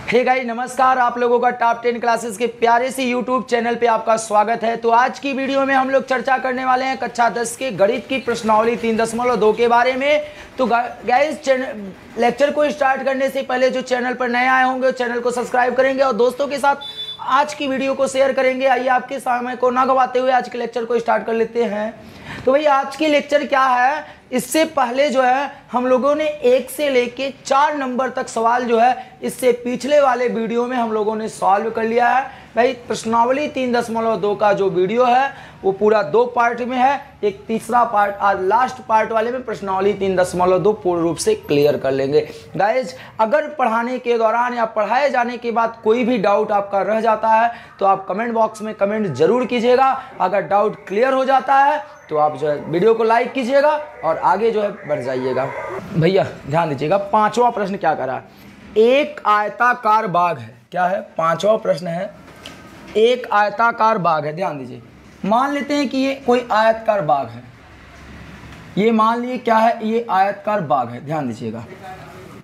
Hey guys नमस्कार, आप लोगों का टॉप 10 क्लासेस के प्यारे से यूट्यूब चैनल पे आपका स्वागत है। तो आज की वीडियो में हम लोग चर्चा करने वाले हैं कक्षा 10 के गणित की प्रश्नावली 3.2 के बारे में। तो गाइस लेक्चर को स्टार्ट करने से पहले जो चैनल पर नए आए होंगे चैनल को सब्सक्राइब करेंगे और दोस्तों के साथ आज की वीडियो को शेयर करेंगे। आइए आपके समय को ना गवाते हुए आज के लेक्चर को स्टार्ट कर लेते हैं। तो भाई आज की लेक्चर क्या है, इससे पहले जो है हम लोगों ने 1 से लेके 4 नंबर तक सवाल जो है इससे पिछले वाले वीडियो में हम लोगों ने सॉल्व कर लिया है। भाई प्रश्नावली 3.2 का जो वीडियो है वो पूरा 2 पार्ट में है। एक तीसरा पार्ट और लास्ट पार्ट वाले में प्रश्नावली 3.2 पूर्ण रूप से क्लियर कर लेंगे। गाइज अगर पढ़ाने के दौरान या पढ़ाए जाने के बाद कोई भी डाउट आपका रह जाता है तो आप कमेंट बॉक्स में कमेंट जरूर कीजिएगा। अगर डाउट क्लियर हो जाता है तो आप जो है वीडियो को लाइक कीजिएगा और आगे जो है बढ़ जाइएगा। भैया ध्यान दीजिएगा, 5वां प्रश्न क्या करा, एक आयताकार बाग है। क्या है, 5वां प्रश्न है, एक आयताकार बाग है। ध्यान दीजिए, मान लेते हैं कि ये कोई आयताकार बाग है। ये मान लिए क्या है, ये आयताकार बाग है। ध्यान दीजिएगा,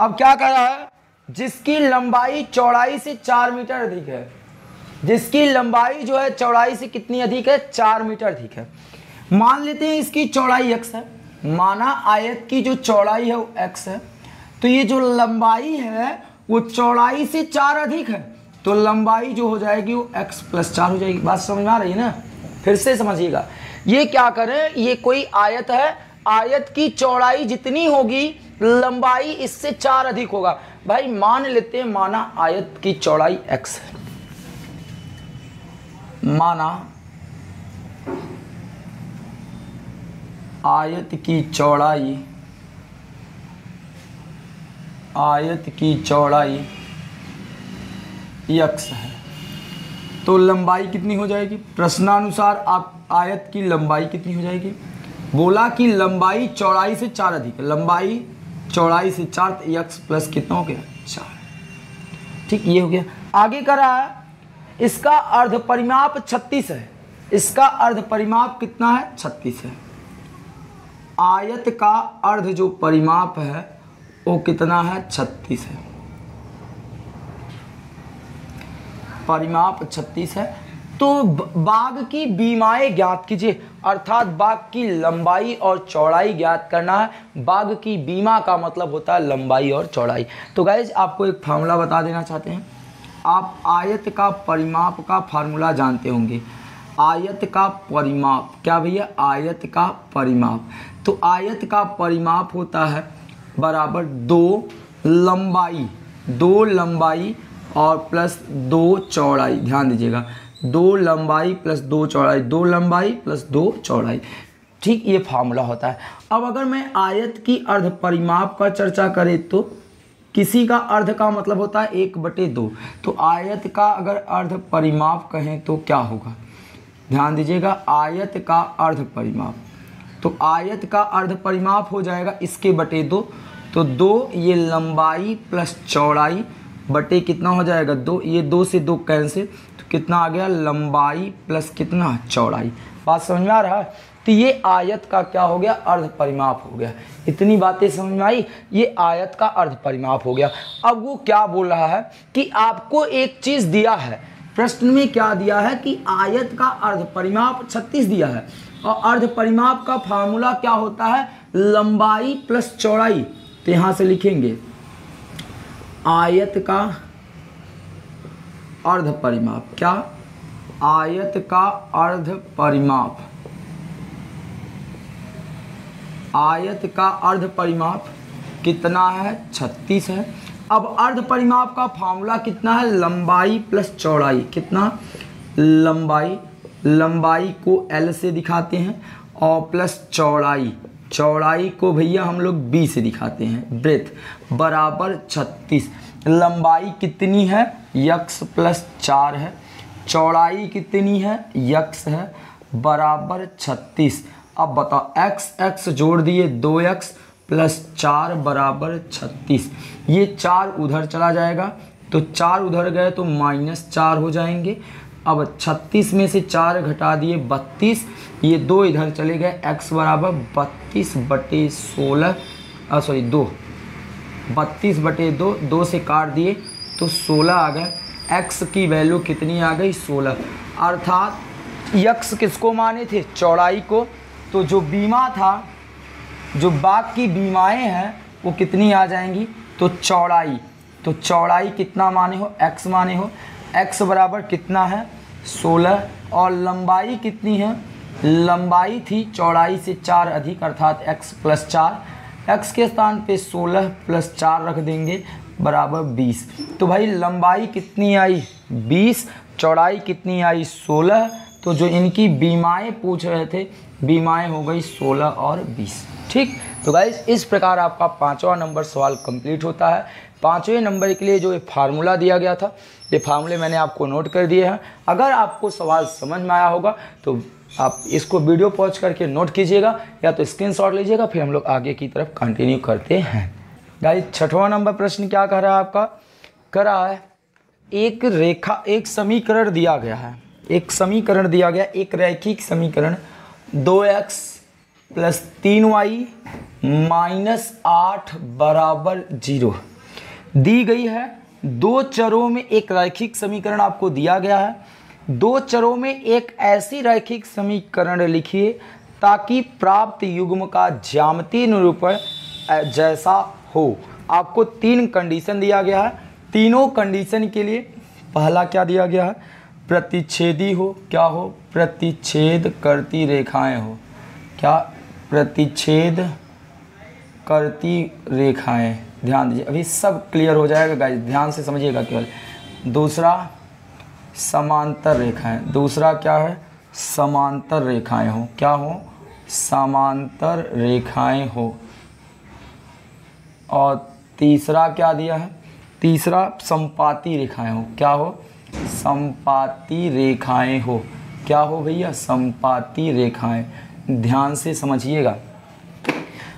अब क्या कर रहा है, जिसकी लंबाई चौड़ाई से 4 मीटर अधिक है। जिसकी लंबाई जो है चौड़ाई से कितनी अधिक है, 4 मीटर अधिक है। मान लेते हैं इसकी चौड़ाई x है। माना आयत की जो चौड़ाई है वो x है, तो ये जो लंबाई है वो चौड़ाई से 4 अधिक है, तो लंबाई जो हो जाएगी वो x + 4 हो जाएगी। बात समझ में आ रही है ना, फिर से समझिएगा। ये क्या करें, ये कोई आयत है, आयत की चौड़ाई जितनी होगी लंबाई इससे 4 अधिक होगा। भाई मान लेते हैं, माना आयत की चौड़ाई x है। माना आयत की चौड़ाई x है, तो लंबाई कितनी हो जाएगी। प्रश्नानुसार आप आयत की लंबाई कितनी हो जाएगी, बोला कि लंबाई चौड़ाई से 4 अधिक है। लंबाई चौड़ाई से 4, तो x प्लस कितना हो गया, 4। ठीक, ये हो गया। आगे कर रहा है, इसका अर्ध परिमाप 36 है। इसका अर्ध परिमाप कितना है, 36 है। आयत का अर्ध जो परिमाप है वो कितना है, 36 है। परिमाप 36 है। तो बाग की बीमाएं ज्ञात कीजिए, अर्थात बाग की लंबाई और चौड़ाई ज्ञात करना है। बाग की बीमा का मतलब होता है लंबाई और चौड़ाई। तो गाइज आपको एक फार्मूला बता देना चाहते हैं। आप आयत का परिमाप का फार्मूला जानते होंगे। आयत का परिमाप, क्या भैया, आयत का परिमाप। तो आयत का परिमाप होता है बराबर 2 लंबाई और प्लस 2 चौड़ाई। ध्यान दीजिएगा, 2 लंबाई प्लस 2 चौड़ाई, 2 लंबाई प्लस 2 चौड़ाई। ठीक, ये फार्मूला होता है। अब अगर मैं आयत की अर्ध परिमाप का चर्चा करें तो किसी का अर्ध का मतलब होता है 1/2। तो आयत का अगर अर्ध परिमाप कहें तो क्या होगा, ध्यान दीजिएगा, आयत का अर्ध परिमाप। तो आयत का अर्ध परिमाप हो जाएगा इसके बटे 2। तो 2 ये लंबाई प्लस चौड़ाई बटे कितना हो जाएगा, 2। ये 2 से 2 कैंसिल, तो कितना आ गया, लंबाई प्लस कितना, चौड़ाई। बात समझ में आ रहा है। तो ये आयत का क्या हो गया, अर्ध परिमाप हो गया। इतनी बातें समझ में आई, ये आयत का अर्ध परिमाप हो गया। अब वो क्या बोल रहा है कि आपको एक चीज़ दिया है, प्रश्न में क्या दिया है कि आयत का अर्ध परिमाप 36 दिया है और अर्ध परिमाप का फार्मूला क्या होता है, लंबाई प्लस चौड़ाई। तो यहां से लिखेंगे आयत का अर्ध परिमाप। क्या, आयत का अर्ध परिमाप। आयत का अर्ध परिमाप कितना है, 36 है। अब अर्ध परिमाप का फार्मूला कितना है, लंबाई प्लस चौड़ाई। कितना, लंबाई को L से दिखाते हैं और प्लस चौड़ाई को भैया हम लोग B से दिखाते हैं, ब्रेथ, बराबर 36। लंबाई कितनी है, x + 4 है। चौड़ाई कितनी है, x है, बराबर 36। अब बताओ x जोड़ दिए, 2x + 4 बराबर 36। ये 4 उधर चला जाएगा, तो 4 उधर गए तो -4 हो जाएंगे। अब 36 में से 4 घटा दिए, 32। ये 2 इधर चले गए, x बराबर 32/16 2 32/2, 2 से काट दिए तो 16 आ गया। x की वैल्यू कितनी आ गई? 16। अर्थात x किसको माने थे? चौड़ाई को। तो जो बीमा था, जो बाग की बीमाएँ हैं वो कितनी आ जाएंगी? तो चौड़ाई। तो चौड़ाई कितना माने हो? x माने हो। x बराबर कितना है? 16। और लंबाई कितनी है? लंबाई थी चौड़ाई से 4 अधिक, अर्थात x + 4। x के स्थान पे 16 + 4 रख देंगे बराबर 20। तो भाई लंबाई कितनी आई? 20। चौड़ाई कितनी आई? 16। तो जो इनकी बीमाएँ पूछ रहे थे, बीमाएँ हो गई 16 और 20। ठीक। तो गाइस इस प्रकार आपका 5वां नंबर सवाल कंप्लीट होता है। 5वें नंबर के लिए जो ये फार्मूला दिया गया था, ये फार्मूले मैंने आपको नोट कर दिए हैं। अगर आपको सवाल समझ में आया होगा तो आप इसको वीडियो पॉज करके नोट कीजिएगा या तो स्क्रीनशॉट लीजिएगा, फिर हम लोग आगे की तरफ कंटिन्यू करते हैं। गाइस 6वां नंबर प्रश्न क्या कह रहा है आपका? कह रहा है एक समीकरण दिया गया है। एक समीकरण दिया गया, एक रैखिक समीकरण 2x + 3y - 8 बराबर 0 दी गई है। दो चरों में एक रैखिक समीकरण आपको दिया गया है। दो चरों में एक ऐसी रैखिक समीकरण लिखिए ताकि प्राप्त युग्म का ज्यामितीय निरूपण जैसा हो। आपको 3 कंडीशन दिया गया है। तीनों कंडीशन के लिए पहला क्या दिया गया है? प्रतिच्छेदी हो। क्या हो? प्रतिच्छेद करती रेखाएं हो। क्या? प्रतिच्छेद करती रेखाएं। ध्यान दीजिए, अभी सब क्लियर हो जाएगा गाइस, ध्यान से समझिएगा केवल। दूसरा समांतर रेखाएं। दूसरा क्या है? समांतर रेखाएं हो। क्या हो? समांतर रेखाएं हो। और तीसरा क्या दिया है? तीसरा संपाती रेखाएं हो। क्या हो? संपाती रेखाएं हो। क्या हो भैया? संपाती रेखाएं। ध्यान से समझिएगा,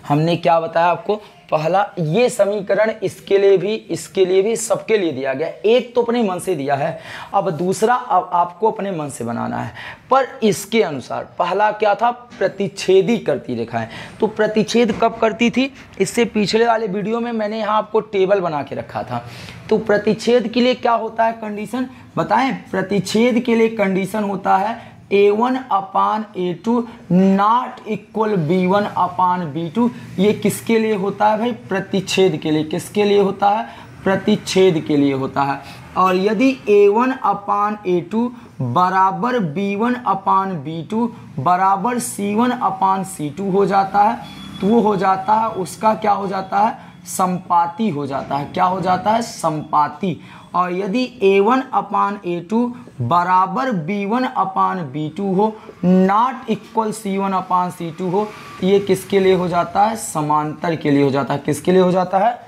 हमने क्या बताया आपको? पहला ये समीकरण इसके लिए भी सबके लिए दिया गया। एक तो अपने मन से दिया है, अब दूसरा अब आपको अपने मन से बनाना है। पर इसके अनुसार पहला क्या था? प्रतिच्छेदी करती रेखाएं। तो प्रतिच्छेद कब करती थी? इससे पिछले वाले वीडियो में मैंने यहाँ आपको टेबल बना के रखा था। तो प्रतिच्छेद के लिए क्या होता है कंडीशन बताएं? प्रतिच्छेद के लिए कंडीशन होता है A1/A2 नॉट इक्वल B1/B2। ये किसके लिए होता है भाई? प्रतिच्छेद के लिए। किसके लिए होता है? प्रतिच्छेद के लिए होता है। और यदि A1/A2 बराबर B1/B2 बराबर C1/C2 हो जाता है तो वो हो जाता है, उसका क्या हो जाता है? संपाती हो जाता है। क्या हो जाता है? संपाती। और यदि A1/A2 बराबर B1/B2 हो नॉट इक्वल C1/C2 हो, ये किसके लिए हो जाता है? समांतर के लिए हो जाता है। किसके लिए हो जाता है?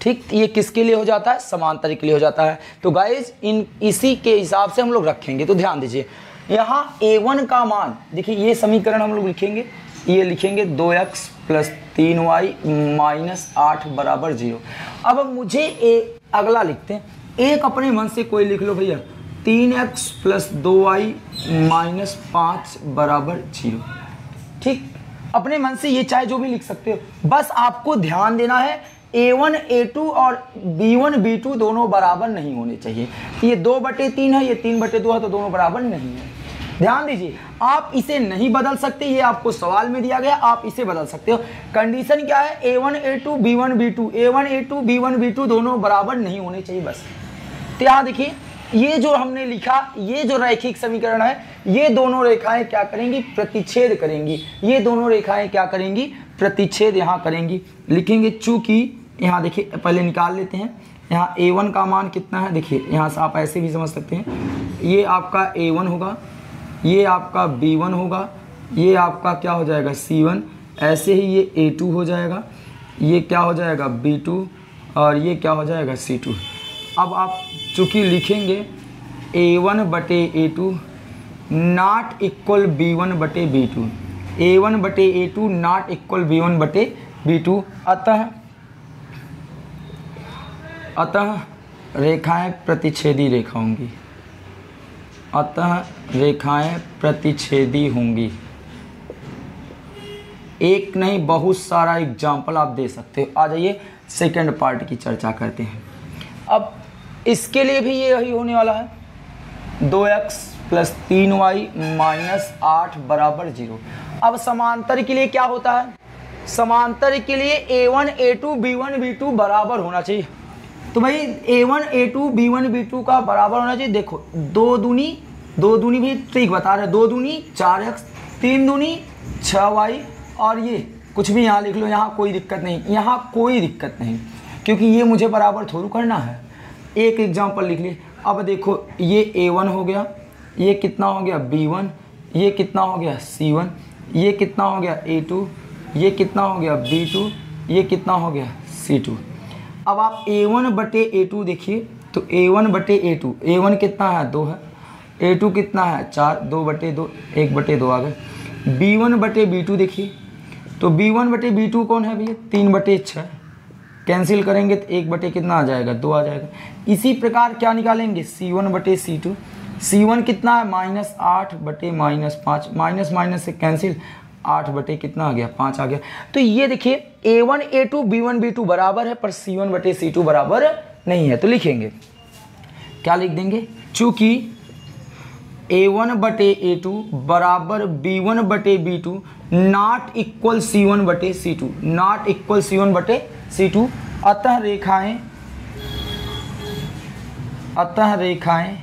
ठीक, ये किसके लिए हो जाता है? समांतर के लिए हो जाता है। तो गाइज इसी के हिसाब से हम लोग रखेंगे। तो ध्यान दीजिए, यहाँ A1 का मान देखिए, ये समीकरण हम लोग लिखेंगे, ये लिखेंगे 2x + 3y - 8 बराबर 0। अब मुझे अगला लिखते हैं। एक अपने मन से कोई लिख लो भैया, 3x + 2y - 5 बराबर 0। ठीक, अपने मन से ये चाहे जो भी लिख सकते हो, बस आपको ध्यान देना है A1 A2 और B1 B2 दोनों बराबर नहीं होने चाहिए। ये 2/3 है, ये 3/2 है, तो दोनों बराबर नहीं है। ध्यान दीजिए, आप इसे नहीं बदल सकते, ये आपको सवाल में दिया गया, आप इसे बदल सकते हो। कंडीशन क्या है? A1 A2 B1 B2, A1 A2 B1 B2 दोनों बराबर नहीं होने चाहिए बस। तो यहाँ देखिए, ये जो हमने लिखा, ये जो रैखिक समीकरण है, ये दोनों रेखाएं क्या करेंगी? प्रतिच्छेद करेंगी। ये दोनों रेखाएं क्या करेंगी? प्रतिच्छेद यहाँ करेंगी। लिखेंगे, चूंकि यहाँ देखिए, पहले निकाल लेते हैं। यहाँ A1 का मान कितना है? देखिए, यहाँ से आप ऐसे भी समझ सकते हैं, ये आपका A1 होगा, ये आपका B1 होगा, ये आपका क्या हो जाएगा? C1। ऐसे ही ये A2 हो जाएगा, ये क्या हो जाएगा? B2, और ये क्या हो जाएगा? C2। अब आप चूँकि लिखेंगे A1/A2 not equal B1/B2, A1/A2 not equal B1/B2। अतः रेखाएं प्रतिच्छेदी रेखा होंगी। अतः रेखाएं प्रतिच्छेदी होंगी। एक नहीं बहुत सारा एग्जाम्पल आप दे सकते हो। आ जाइए सेकंड पार्ट की चर्चा करते हैं। अब इसके लिए भी यही होने वाला है, 2x + 3y - 8 = 0। अब समांतर के लिए क्या होता है, समांतर के लिए a1 a2 b1 b2 बराबर होना चाहिए। तो भाई a1 a2 b1 b2 का बराबर होना चाहिए। देखो 2 दूनी भी ठीक बता रहे, 2 दूनी 4x, 3 दूनी 6y, और ये कुछ भी यहाँ लिख लो, यहाँ कोई दिक्कत नहीं, यहाँ कोई दिक्कत नहीं, क्योंकि ये मुझे बराबर थोड़ा करना है। एक एग्जाम्पल लिख लिए। अब देखो ये a1 हो गया, ये कितना हो गया b1, ये कितना हो गया c1, ये कितना हो गया a2, ये कितना हो गया b2, ये कितना हो गया c2। अब आप a1/a2 देखिए, तो a1/a2, a1 कितना है 2 है, a2 कितना है 4, 2/2, 1/2 आ गए। b1/b2 देखिए, तो b1/b2 कौन है भैया 3/6, कैंसिल करेंगे तो 1 कितना आ जाएगा 2 आ जाएगा। इसी प्रकार क्या निकालेंगे c1/c2, c1 कितना है -8/-5, माइनस माइनस से कैंसिल, 8 कितना आ गया 5 आ गया। तो ये देखिए a1 a2 b1 b2 बराबर है, पर c1/c2 बराबर नहीं है। तो लिखेंगे क्या लिख देंगे, चूंकि a1/a2 बराबर b1/b2 not equal c1/c2, not equal c1/c2, अतः रेखाएं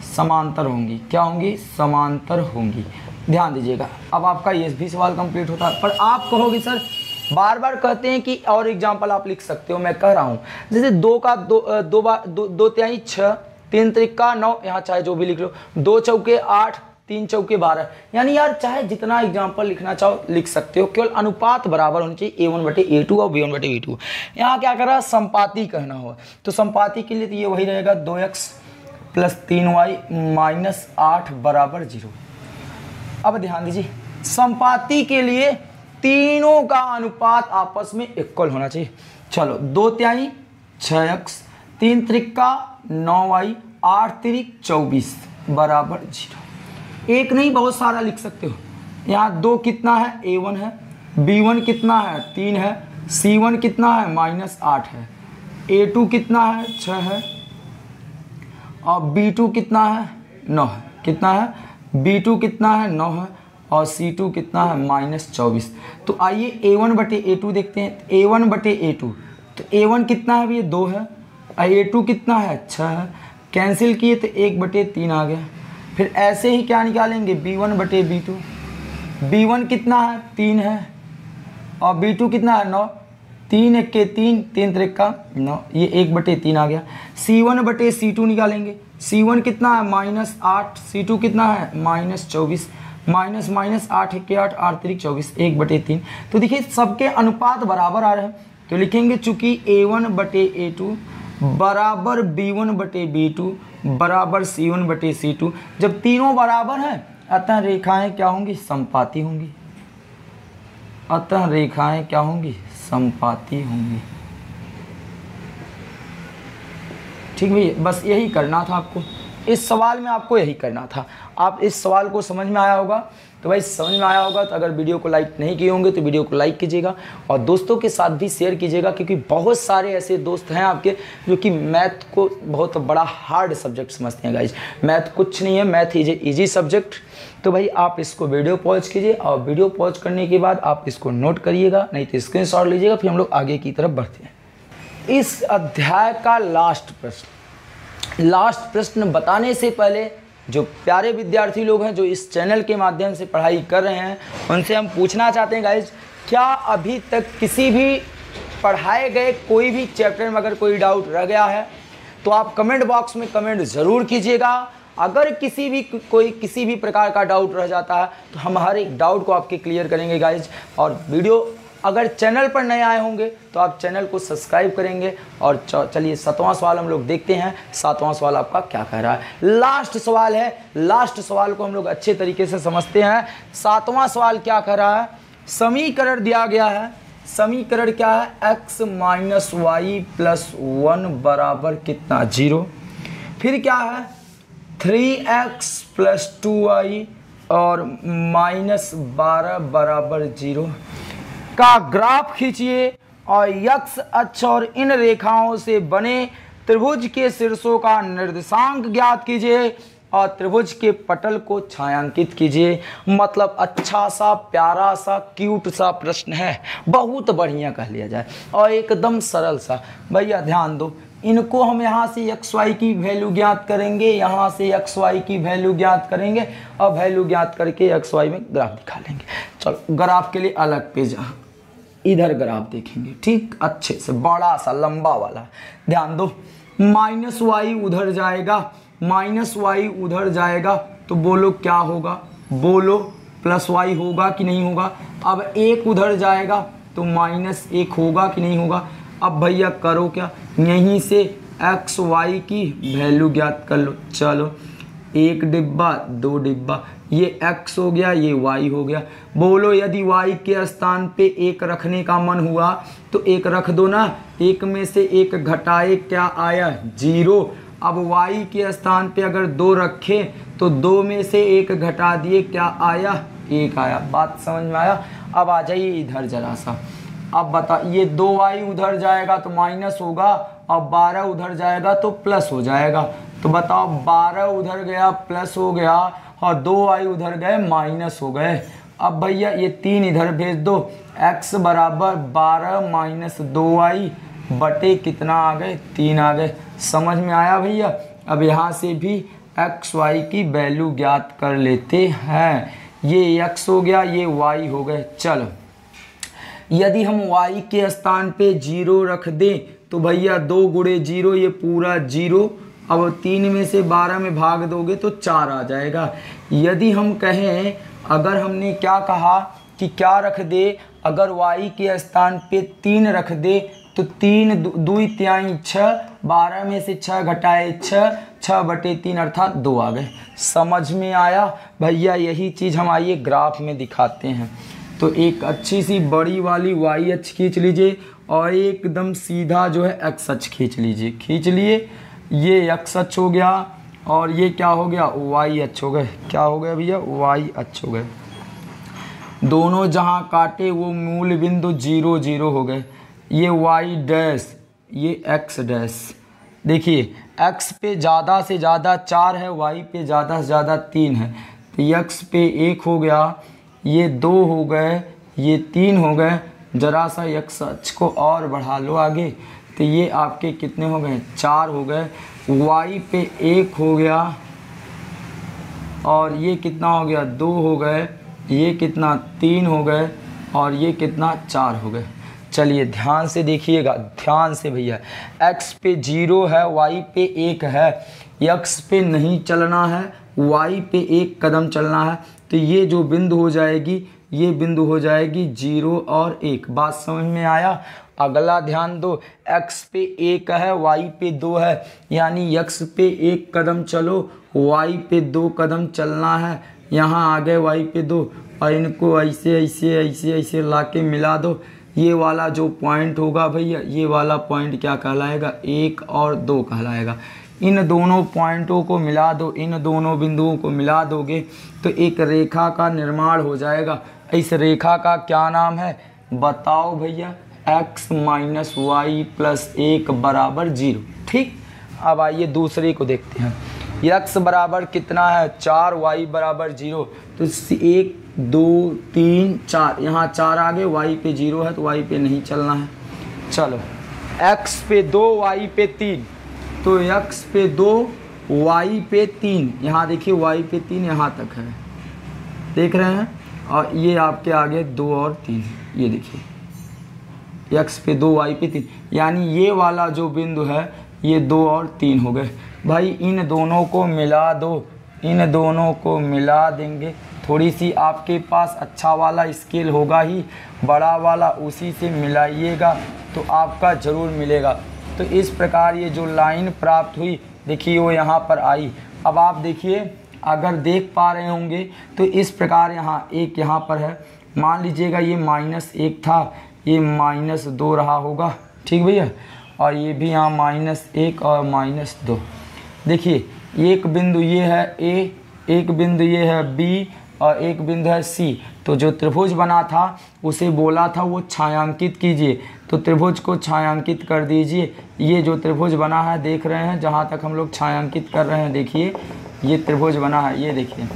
समांतर होंगी। क्या होंगी, समांतर होंगी। ध्यान दीजिएगा। अब आपका ये भी सवाल कंप्लीट होता है। पर आप कहोगे सर बार बार कहते हैं कि और एग्जाम्पल आप लिख सकते हो, मैं कह रहा हूँ जैसे 2 का 2 तिहाई 6, 3 त्रिका 9, यहाँ चाहे जो भी लिख लो, 2 चौके 8, 3 चौके 12, यानी यार चाहे जितना एग्जाम्पल लिखना चाहो लिख सकते हो, केवल अनुपात बराबर होनी चाहिए a1/a2 और b1/b2। यहाँ क्या कर रहा है, संपाती कहना हो, तो संपाती के लिए तो ये वही रहेगा 2x + 3y - 8 = 0। अब ध्यान दीजिए, संपाती के लिए तीनों का अनुपात आपस में इक्वल होना चाहिए। चलो 2 तिहाई 6x, 3 त्रिका 9y, 8 त्रिक 24 = 0। एक नहीं बहुत सारा लिख सकते हो। यहाँ 2 कितना है a1 है, b1 कितना है 3 है, c1 कितना है -8 है, a2 कितना है 6 है, और b2 कितना है 9 है, कितना है b2 कितना है 9 है, और c2 कितना है -24। तो आइए a1/a2 देखते हैं। a1/a2, तो a1 कितना है भैया 2 है, a2 कितना है 6 है, कैंसिल किए तो 1/3 आ गया। फिर ऐसे ही क्या निकालेंगे b1/b2, b1 कितना है 3 है, और b2 कितना है 9, 3 1 3, 3 त्रिका 9, ये 1/3 आ गया। c1/c2 निकालेंगे, c1 कितना है -8, c2 कितना है -24, माइनस 8 1 8, 8 त्रिक 24, 1/3। तो देखिए सबके अनुपात बराबर आ रहे हैं, तो लिखेंगे चूंकि a1/a2 बराबर b1/b2 बराबर c1/c2, जब तीनों बराबर हैं अतः रेखाएं क्या होंगी, समपाती होंगी। अतः रेखाएं क्या होंगी, समपाती होंगी। ठीक भैया, बस यही करना था आपको, इस सवाल में आपको यही करना था। आप इस सवाल को समझ में आया होगा, तो भाई समझ में आया होगा तो अगर वीडियो को लाइक नहीं किए होंगे तो वीडियो को लाइक कीजिएगा और दोस्तों के साथ भी शेयर कीजिएगा, क्योंकि बहुत सारे ऐसे दोस्त हैं आपके जो कि मैथ को बहुत बड़ा हार्ड सब्जेक्ट समझते हैं। गाइज मैथ कुछ नहीं है, मैथ इज ईजी सब्जेक्ट। तो भाई आप इसको वीडियो पॉज कीजिए और वीडियो पॉज करने के बाद आप इसको नोट करिएगा, नहीं तो स्क्रीनशॉट लीजिएगा, फिर हम लोग आगे की तरफ बढ़ते हैं। इस अध्याय का लास्ट प्रश्न बताने से पहले जो प्यारे विद्यार्थी लोग हैं जो इस चैनल के माध्यम से पढ़ाई कर रहे हैं उनसे हम पूछना चाहते हैं गाइज, क्या अभी तक किसी भी पढ़ाए गए कोई भी चैप्टर में अगर कोई डाउट रह गया है तो आप कमेंट बॉक्स में कमेंट ज़रूर कीजिएगा। अगर किसी भी प्रकार का डाउट रह जाता है तो हम हर एक डाउट को आपके क्लियर करेंगे गाइज। और वीडियो अगर चैनल पर नए आए होंगे तो आप चैनल को सब्सक्राइब करेंगे। और चलिए 7वां सवाल हम लोग देखते हैं। 7वां सवाल आपका क्या कह रहा है, लास्ट सवाल है, लास्ट सवाल को हम लोग अच्छे तरीके से समझते हैं। 7वां सवाल क्या कह रहा है, समीकरण दिया गया है, समीकरण क्या है, x - y + 1 बराबर कितना 0। फिर क्या है 3x + 2y और -12 बराबर 0 का ग्राफ खींचिए और यक्स अक्ष और इन रेखाओं से बने त्रिभुज के शीर्षों का निर्देशांक ज्ञात कीजिए और त्रिभुज के पटल को छायांकित कीजिए। मतलब अच्छा सा प्यारा सा क्यूट सा प्रश्न है, बहुत बढ़िया कह लिया जाए और एकदम सरल सा। भैया ध्यान दो, इनको हम यहाँ से एक्स वाई की वैल्यू ज्ञात करेंगे, यहाँ से एक्स वाई की वैल्यू ज्ञात करेंगे और वैल्यू ज्ञात करके एक्स वाई में ग्राफ दिखा लेंगे। चलो ग्राफ के लिए अलग पेज, इधर ग्राफ देखेंगे, ठीक अच्छे से बड़ा सा लंबा वाला। ध्यान दो, -y उधर जाएगा, -y उधर जाएगा तो बोलो क्या होगा, बोलो +y होगा कि नहीं होगा। अब 1 उधर जाएगा तो -1 होगा कि नहीं होगा। अब भैया करो क्या, यहीं से एक्स वाई की वैल्यू ज्ञात कर लो। चलो 1 डिब्बा 2 डिब्बा, ये x हो गया, ये y हो गया। बोलो यदि y के स्थान पे 1 रखने का मन हुआ तो 1 रख दो ना, 1 में से 1 घटाए क्या आया 0। अब y के स्थान पे अगर 2 रखे तो 2 में से 1 घटा दिए क्या आया 1 आया। बात समझ में आया। अब आ जाइए इधर जरा सा, अब बता, ये 2y उधर जाएगा तो माइनस होगा और 12 उधर जाएगा तो प्लस हो जाएगा। तो बताओ 12 उधर गया प्लस हो गया और 2y उधर गए माइनस हो गए। अब भैया ये 3 इधर भेज दो, x बराबर 12 - 2y बटे कितना आ गए 3 आ गए। समझ में आया भैया। अब यहाँ से भी एक्स वाई की वैल्यू ज्ञात कर लेते हैं। ये x हो गया, ये y हो गए। चलो यदि हम y के स्थान पे 0 रख दें तो भैया 2 गुणे 0 ये पूरा 0। अब 3 में से 12 में भाग दोगे तो 4 आ जाएगा। यदि हम कहें, अगर हमने क्या कहा कि क्या रख दे, अगर y के स्थान पे 3 रख दे तो 3 2 तिहाई 6, 12 में से 6 घटाए 6, 6 बटे 3 अर्थात 2 आ गए। समझ में आया भैया। यही चीज़ हम आइए ग्राफ में दिखाते हैं। तो एक अच्छी सी बड़ी वाली y अक्ष खींच लीजिए और एकदम सीधा जो है x अक्ष खींच लीजिए। खींच लिए, ये x अक्ष हो गया और ये क्या हो गया y अक्ष हो गए। क्या हो गया भैया y अक्ष हो गए। दोनों जहाँ काटे वो मूल बिंदु 0 0 हो गए। ये y डैश, ये x डैश। देखिए x पे ज़्यादा से ज़्यादा 4 है, y पे ज़्यादा से ज़्यादा 3 है। तो x पे 1 हो गया, ये 2 हो गए, ये 3 हो गए। जरा सा x अक्ष को और बढ़ा लो आगे तो ये आपके कितने हो गए 4 हो गए। y पे 1 हो गया और ये कितना हो गया 2 हो गए, ये कितना 3 हो गए और ये कितना 4 हो गए। चलिए ध्यान से देखिएगा, ध्यान से भैया। x पे 0 है, y पे 1 है, x पे नहीं चलना है, y पे 1 कदम चलना है। तो ये जो बिंदु हो जाएगी, ये बिंदु हो जाएगी 0 और 1। बात समझ में आया। अगला ध्यान दो, x पे 1 है, y पे 2 है, यानी x पे 1 कदम चलो, y पे 2 कदम चलना है। यहाँ आ गए y पे 2 और इनको ऐसे ऐसे ऐसे ऐसे ला के मिला दो। ये वाला जो पॉइंट होगा भैया, ये वाला पॉइंट क्या कहलाएगा 1 और 2 कहलाएगा। इन दोनों पॉइंटों को मिला दो, इन दोनों बिंदुओं को मिला दोगे तो एक रेखा का निर्माण हो जाएगा। इस रेखा का क्या नाम है बताओ भैया, x - y + 1 बराबर 0। ठीक, अब आइए दूसरे को देखते हैं। x बराबर कितना है 4, y बराबर 0। तो 1 2 3 4, यहाँ 4 आ गए, y पे 0 है तो y पे नहीं चलना है। चलो x पे 2 y पे 3, तो x पे 2 y पे 3, यहाँ देखिए y पे 3 यहाँ तक है, देख रहे हैं। और ये आपके आगे 2 और 3, ये देखिए x पे 2 y पे 3, यानी ये वाला जो बिंदु है ये 2 और 3 हो गए। भाई इन दोनों को मिला दो, इन दोनों को मिला देंगे। थोड़ी सी आपके पास अच्छा वाला स्केल होगा ही, बड़ा वाला, उसी से मिलाइएगा तो आपका ज़रूर मिलेगा। तो इस प्रकार ये जो लाइन प्राप्त हुई, देखिए वो यहाँ पर आई। अब आप देखिए, अगर देख पा रहे होंगे तो इस प्रकार यहाँ एक यहाँ पर है, मान लीजिएगा ये -1 था, ये -2 रहा होगा। ठीक भैया, और ये भी यहाँ -1 और -2। देखिए एक बिंदु ये है A, एक बिंदु ये है B और एक बिंदु है सी। तो जो त्रिभुज बना था उसे बोला था वो छायांकित कीजिए, तो त्रिभुज को छायांकित कर दीजिए। ये जो त्रिभुज बना है देख रहे हैं, जहाँ तक हम लोग छायांकित कर रहे हैं, देखिए ये त्रिभुज बना है, ये देखिए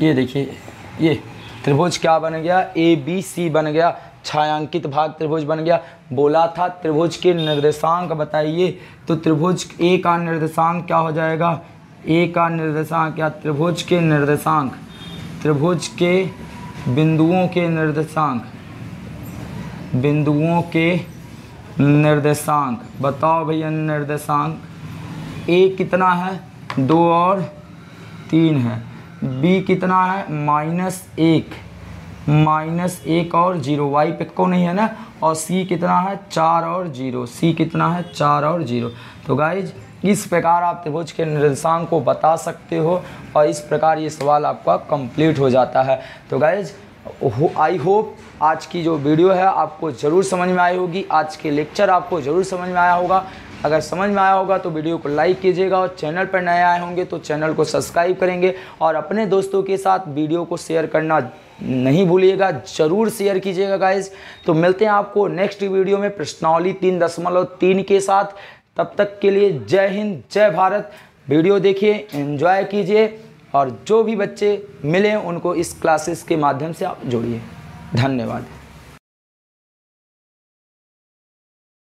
ये देखिए ये त्रिभुज क्या बन गया, ए बी सी बन गया, छायांकित भाग त्रिभुज बन गया। बोला था त्रिभुज के निर्देशांक बताइए, तो त्रिभुज ए का निर्देशांक क्या हो जाएगा, ए का निर्देशांक या त्रिभुज के निर्देशांक, त्रिभुज के बिंदुओं के निर्देशांक, बिंदुओं के निर्देशांक बताओ भैया निर्देशांक। ए कितना है 2 और 3 है, बी कितना है -1 और 0, वाई पे को नहीं है ना, और सी कितना है 4 और 0, सी कितना है 4 और 0। तो गाइज इस प्रकार आप त्रिभुज के निर्देशांक को बता सकते हो और इस प्रकार ये सवाल आपका कंप्लीट हो जाता है। तो गाइज आई होप आज की जो वीडियो है आपको ज़रूर समझ में आई होगी, आज के लेक्चर आपको ज़रूर समझ में आया होगा। अगर समझ में आया होगा तो वीडियो को लाइक कीजिएगा और चैनल पर नए आए होंगे तो चैनल को सब्सक्राइब करेंगे और अपने दोस्तों के साथ वीडियो को शेयर करना नहीं भूलिएगा, ज़रूर शेयर कीजिएगा गाइज। तो मिलते हैं आपको नेक्स्ट वीडियो में प्रश्नावली 3.3 के साथ। तब तक के लिए जय हिंद, जय भारत। वीडियो देखिए, एंजॉय कीजिए और जो भी बच्चे मिले उनको इस क्लासेस के माध्यम से आप जोड़िए। धन्यवाद।